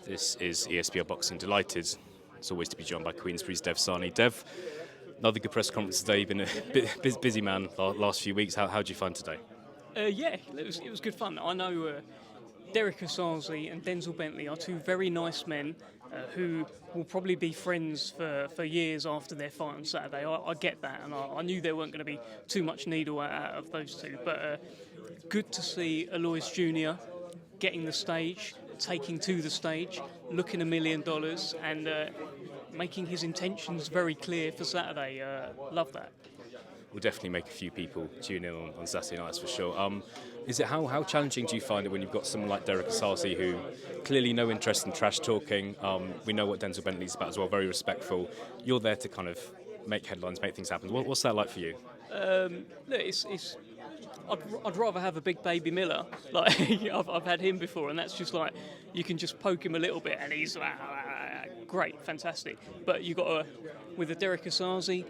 This is ESBR Boxing. Delighted, as always, to be joined by Queensbury's Dev Sahni. Dev, another good press conference today. You've been a busy man last few weeks. How did you find today? Yeah, it was good fun. I know Derek Asazi and Denzel Bentley are two very nice men who will probably be friends for years after their fight on Saturday. I get that, and I knew there weren't going to be too much needle out of those two. But good to see Alois Jr. getting the stage, taking to the stage, looking $1 million, and making his intentions very clear for Saturday. Love that. We'll definitely make a few people tune in on Saturday nights for sure. How challenging do you find it when you've got someone like Derek Asazi, who clearly no interest in trash talking? We know what Denzel Bentley's about as well, very respectful. You're there to kind of make headlines, make things happen. What's that like for you? Look, I'd rather have a big baby Miller. Like I've had him before, and that's just like you can just poke him a little bit, and he's great, fantastic. But you got to, with a Derek Asazi,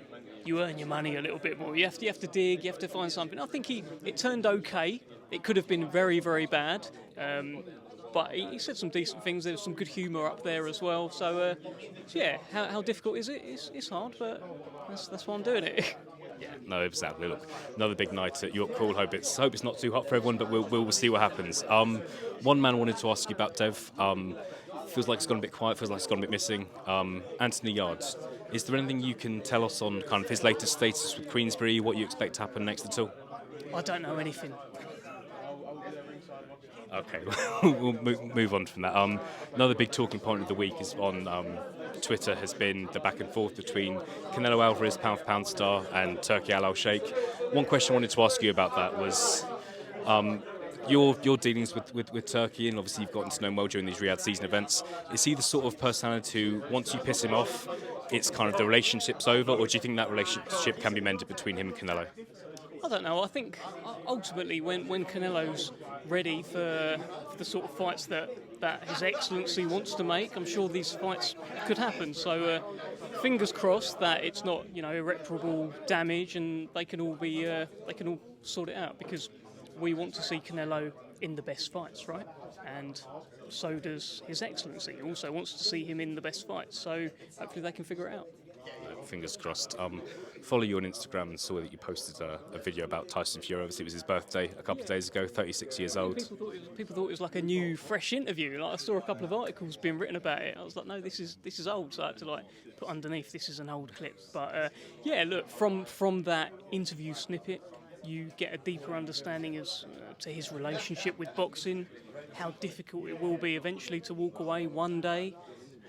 you earn your money a little bit more. You have to dig. You have to find something. I think it turned okay. It could have been very, very bad, but he said some decent things. There was some good humour up there as well. So yeah, how difficult is it? It's hard, but that's why I'm doing it. Yeah, no, exactly. Look, another big night at York Hall. Hope it's not too hot for everyone, but we'll see what happens. One man I wanted to ask you about, Dev. Feels like it's gone a bit quiet. Feels like it's gone a bit missing. Anthony Yarde. Is there anything you can tell us on kind of his latest status with Queensbury? What you expect to happen next at all? I don't know anything. Okay, we'll move on from that. Another big talking point of the week is on Twitter has been the back and forth between Canelo Alvarez, pound-for-pound star, and Turki Al-Sheikh. One question I wanted to ask you about that was your dealings with Turki, and obviously you've gotten to know him well during these Riyadh season events. Is he the sort of personality who, once you piss him off, it's kind of the relationship's over, or do you think that relationship can be mended between him and Canelo? I don't know. I think ultimately when Canelo's ready for the sort of fights that His Excellency wants to make, I'm sure these fights could happen. So fingers crossed that it's not irreparable damage, and they can all sort it out, because we want to see Canelo in the best fights, right? And so does His Excellency. He also wants to see him in the best fights. So hopefully they can figure it out. Fingers crossed. Follow you on Instagram and saw that you posted a video about Tyson Fury. Obviously, it was his birthday a couple of days ago, 36 years old. People thought it was like a new, fresh interview. Like I saw a couple of articles being written about it. I was like, no, this is old. So I had to put underneath, this is an old clip. But yeah, look, from that interview snippet, you get a deeper understanding as to his relationship with boxing, how difficult it will be eventually to walk away one day,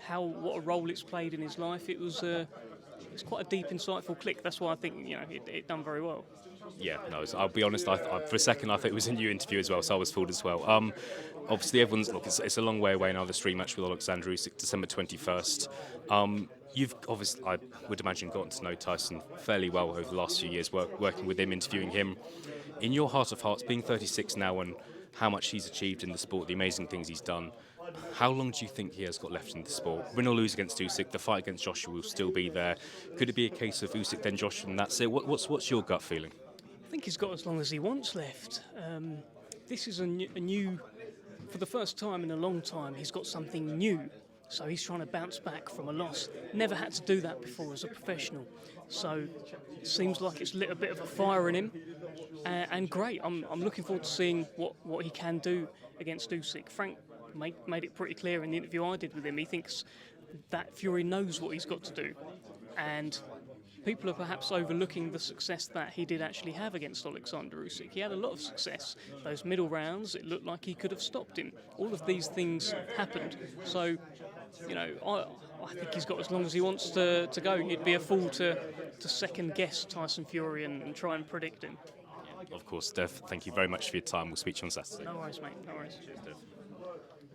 what a role it's played in his life. It's quite a deep, insightful click. That's why I think it done very well. Yeah, no, I'll be honest. For a second, I thought it was a new interview as well, so I was fooled as well. Obviously, it's a long way away now. The stream match with Alexander Usyk, December 21st. You've obviously, I would imagine, gotten to know Tyson fairly well over the last few years, working with him, interviewing him. In your heart of hearts, being 36 now, and how much he's achieved in the sport, the amazing things he's done, how long do you think he has got left in the sport? Win or lose against Usyk, the fight against Joshua will still be there. Could it be a case of Usyk then Joshua and that's it? What's your gut feeling? I think he's got as long as he wants left. This is a new, for the first time in a long time, he's got something new. So he's trying to bounce back from a loss. Never had to do that before as a professional. So it seems like it's lit a bit of a fire in him. And great, I'm looking forward to seeing what he can do against Usyk. Frank made it pretty clear in the interview I did with him. He thinks that Fury knows what he's got to do. And people are perhaps overlooking the success that he did actually have against Alexander Usyk. He had a lot of success. Those middle rounds, it looked like he could have stopped him. All of these things happened. So, I think he's got as long as he wants to go. He'd be a fool to second guess Tyson Fury and try and predict him. Of course, Dev, thank you very much for your time. We'll speak to you on Saturday. No worries, mate. No worries. Cheers, Dev.